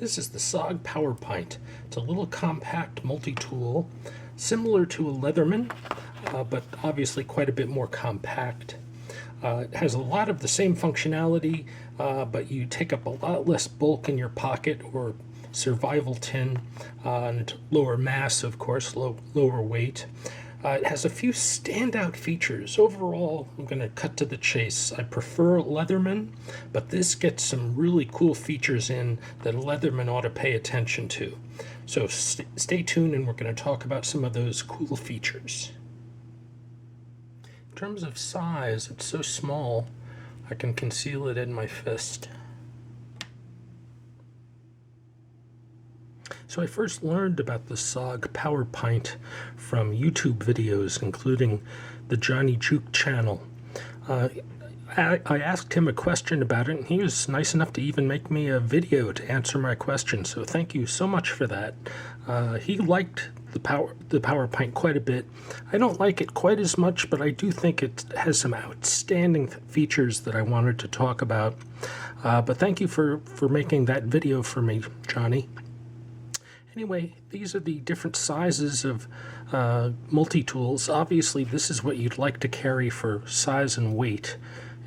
This is the SOG Powerpint. It's a little compact multi-tool, similar to a Leatherman, but obviously quite a bit more compact. It has a lot of the same functionality, but you take up a lot less bulk in your pocket or survival tin, and lower mass, of course, lower weight. It has a few standout features. Overall, I'm going to cut to the chase. I prefer Leatherman, but this gets some really cool features in that Leatherman ought to pay attention to. So stay tuned, and we're going to talk about some of those cool features. In terms of size, it's so small, I can conceal it in my fist. So I first learned about the SOG Powerpint from YouTube videos, including the Johnny Juke channel. I asked him a question about it, and he was nice enough to even make me a video to answer my question, so thank you so much for that. He liked the Powerpint quite a bit. I don't like it quite as much, but I do think it has some outstanding features that I wanted to talk about. But thank you for making that video for me, Johnny. Anyway, these are the different sizes of multi-tools. Obviously, this is what you'd like to carry for size and weight.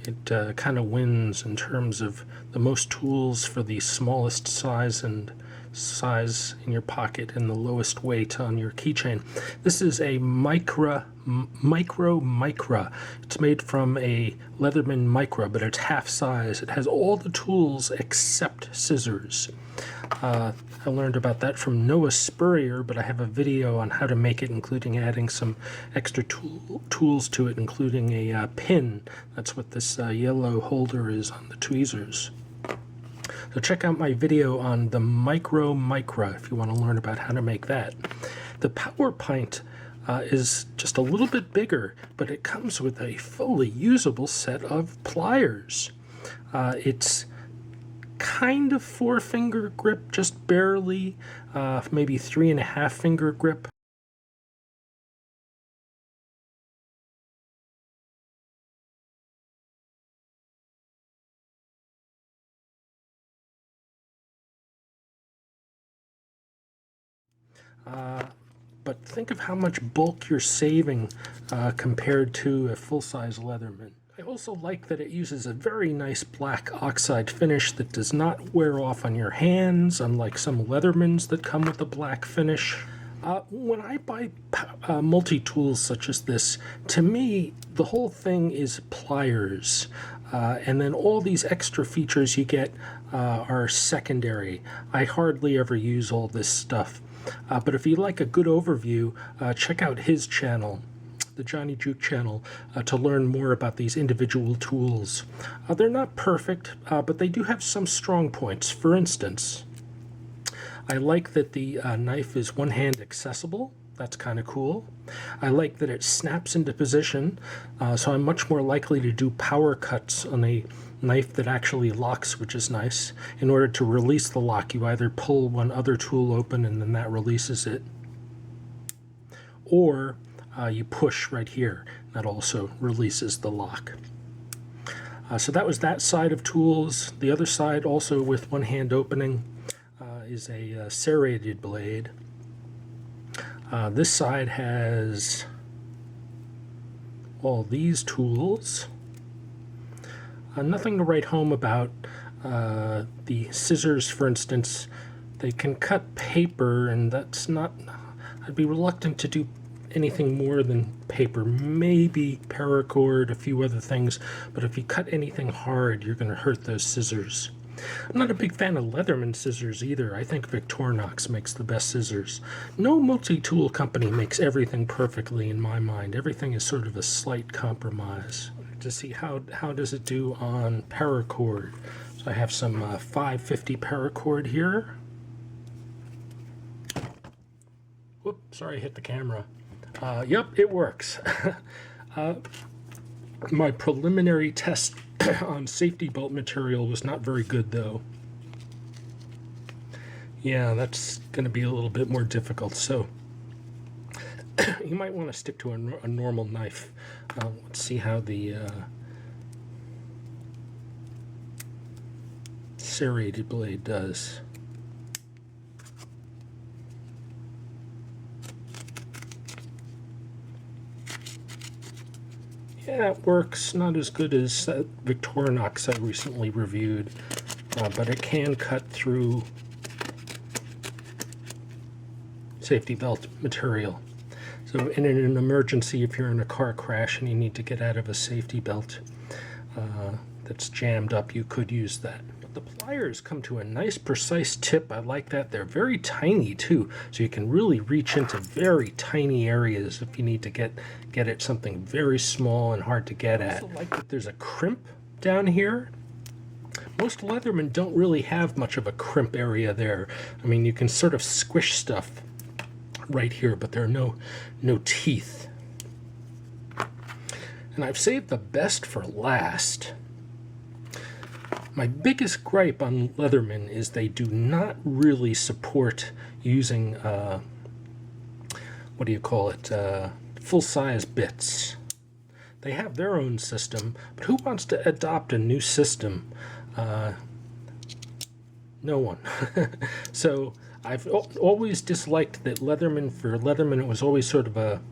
It kind of wins in terms of the most tools for the smallest size and size in your pocket and the lowest weight on your keychain. This is a Micra. It's made from a Leatherman Micra, but it's half size. It has all the tools except scissors. I learned about that from Noah Spurrier, but I have a video on how to make it, including adding some extra tools to it, including a pin. That's what this yellow holder is on the tweezers. So check out my video on the Micra if you want to learn about how to make that. The Powerpint is just a little bit bigger, but it comes with a fully usable set of pliers. It's kind of 4-finger grip, just barely, maybe 3.5-finger grip. But think of how much bulk you're saving compared to a full-size Leatherman. I also like that it uses a very nice black oxide finish that does not wear off on your hands, unlike some Leathermans that come with a black finish. When I buy multi-tools such as this, to me, the whole thing is pliers. And then all these extra features you get are secondary. I hardly ever use all this stuff. But if you like a good overview, check out his channel, the Johnny Juke channel, to learn more about these individual tools. They're not perfect, but they do have some strong points. For instance, I like that the knife is one-hand accessible. That's kind of cool. I like that it snaps into position, so I'm much more likely to do power cuts on a knife that actually locks, which is nice. In order to release the lock, you either pull one other tool open and then that releases it, or you push right here. That also releases the lock. So that was that side of tools. The other side, also with one hand opening, is a serrated blade. This side has all these tools. Nothing to write home about. The scissors, for instance, they can cut paper, and that's not... I'd be reluctant to do anything more than paper. Maybe paracord, a few other things, but if you cut anything hard, you're going to hurt those scissors. I'm not a big fan of Leatherman scissors either. I think Victorinox makes the best scissors. No multi-tool company makes everything perfectly in my mind. Everything is sort of a slight compromise. To see how does it do on paracord. So I have some 550 paracord here. Whoops, sorry, I hit the camera. Yep, it works. My preliminary test on safety bolt material was not very good, though. Yeah, that's going to be a little bit more difficult, so you might want to stick to a normal knife. Let's see how the serrated blade does. Yeah, it works. Not as good as that Victorinox I recently reviewed, but it can cut through safety belt material. So in an emergency, if you're in a car crash and you need to get out of a safety belt that's jammed up, you could use that. But the pliers come to a nice precise tip. I like that. They're very tiny too, so you can really reach into very tiny areas if you need to get at something very small and hard to get at. I also like that there's a crimp down here. Most Leathermen don't really have much of a crimp area there. I mean, you can sort of squish stuff right here, but there are no teeth. And I've saved the best for last. My biggest gripe on Leathermen is they do not really support using what do you call it, full-size bits. They have their own system, but who wants to adopt a new system? No one. So I've always disliked that Leatherman. For Leatherman, it was always sort of a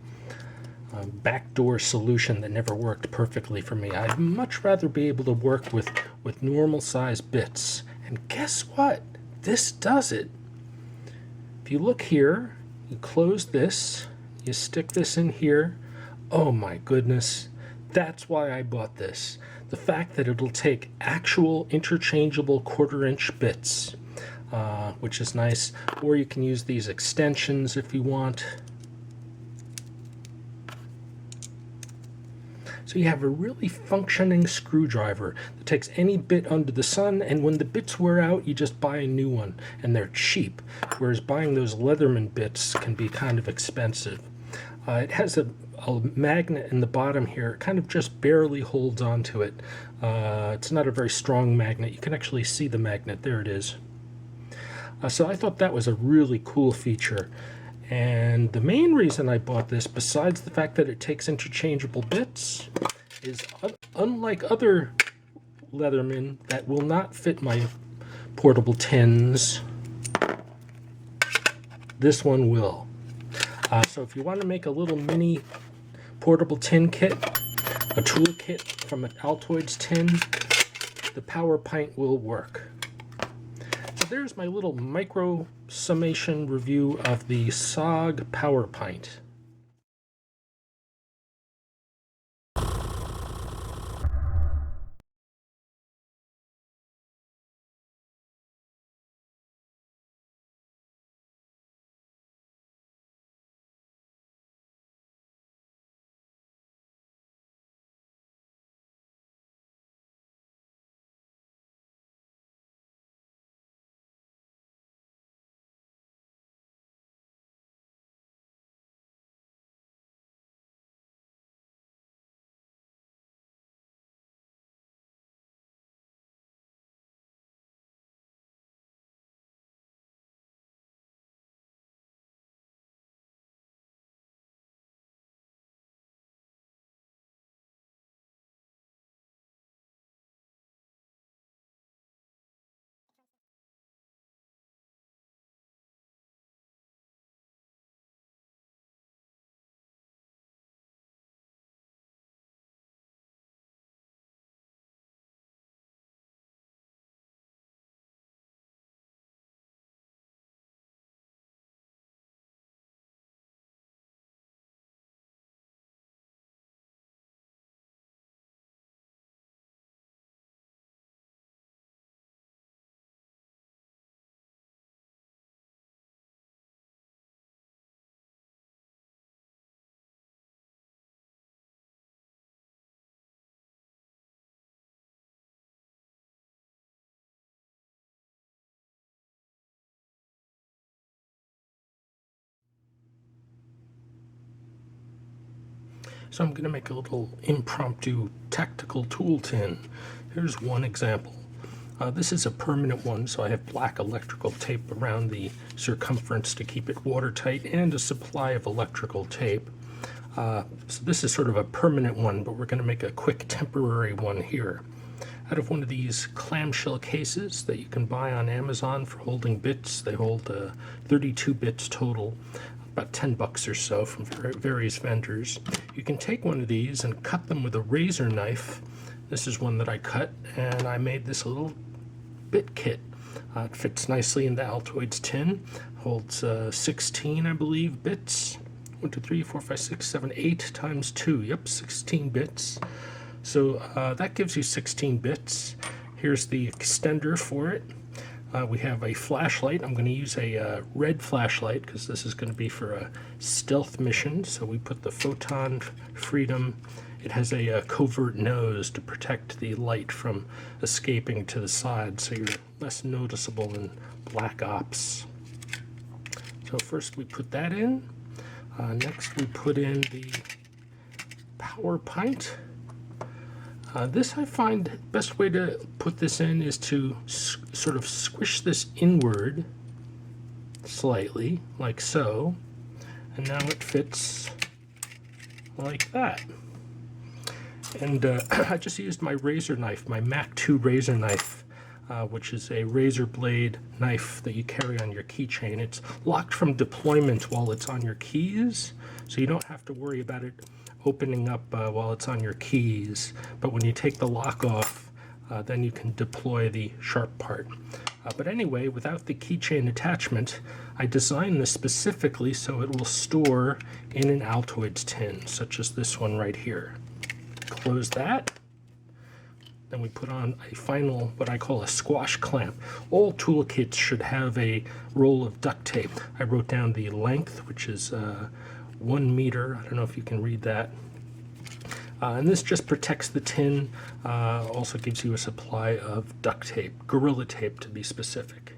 backdoor solution that never worked perfectly for me. I'd much rather be able to work with normal size bits. And guess what? This does it. If you look here, you close this, you stick this in here. Oh my goodness. That's why I bought this. The fact that it'll take actual interchangeable 1/4 inch bits, which is nice. Or you can use these extensions if you want. So you have a really functioning screwdriver that takes any bit under the sun, and when the bits wear out, you just buy a new one, and they're cheap, whereas buying those Leatherman bits can be kind of expensive. It has a magnet in the bottom here. It kind of just barely holds onto it. It's not a very strong magnet. You can actually see the magnet. There it is. So I thought that was a really cool feature. And the main reason I bought this, besides the fact that it takes interchangeable bits, is unlike other Leathermen that will not fit my portable tins, this one will. So if you want to make a little mini portable tin kit, a tool kit from an Altoids tin, the Powerpint will work. So there's my little micro summation review of the SOG Powerpint. So I'm going to make a little impromptu tactical tool tin. Here's one example. This is a permanent one, so I have black electrical tape around the circumference to keep it watertight, and a supply of electrical tape. So this is sort of a permanent one, but we're going to make a quick temporary one here. Out of one of these clamshell cases that you can buy on Amazon for holding bits. They hold 32 bits total. about 10 bucks or so from various vendors. You can take one of these and cut them with a razor knife. This is one that I cut, and I made this little bit kit. It fits nicely in the Altoids tin, holds 16, I believe, bits. 1, 2, 3, 4, 5, 6, 7, 8 times 2. Yep, 16 bits. So that gives you 16 bits. Here's the extender for it. We have a flashlight. I'm going to use a red flashlight because this is going to be for a stealth mission. So we put the Photon Freedom. It has a covert nose to protect the light from escaping to the side, so you're less noticeable in Black Ops. So first we put that in. Next we put in the Powerpint. This I find the best way to put this in is to sort of squish this inward slightly, like so, and now it fits like that. And I just used my razor knife, my Mack 2 razor knife, which is a razor blade knife that you carry on your keychain. It's locked from deployment while it's on your keys, so you don't have to worry about it opening up while it's on your keys. But when you take the lock off, then you can deploy the sharp part. But anyway, without the keychain attachment, I designed this specifically so it will store in an Altoids tin, such as this one right here. Close that. Then we put on a final, what I call a squash clamp. All toolkits should have a roll of duct tape. I wrote down the length, which is 1 meter. I don't know if you can read that. And this just protects the tin. Also gives you a supply of duct tape, Gorilla Tape to be specific.